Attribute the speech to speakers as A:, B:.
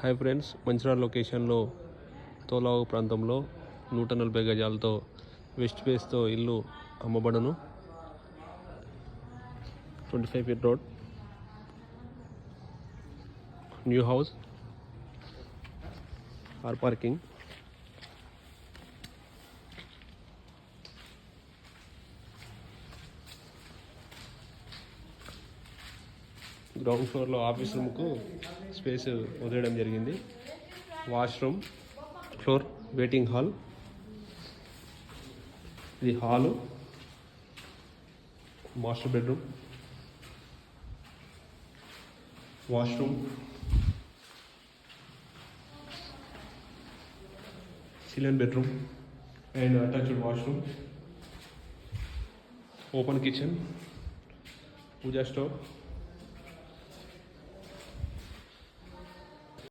A: Hi friends, Mancherial లొకేషన్లో తోలావు ప్రాంతంలో 140 గజాలతో west ఫేస్తో ఇల్లు అమ్మబడను. 25 feet road, new house, car parking. Ground ఫ్లోర్లో ఆఫీస్ రూమ్కు స్పేస్ వదిలేయడం జరిగింది. Washroom, floor, waiting hall. ఇది hall, master bedroom, washroom, children bedroom and attached washroom, open kitchen, puja stove.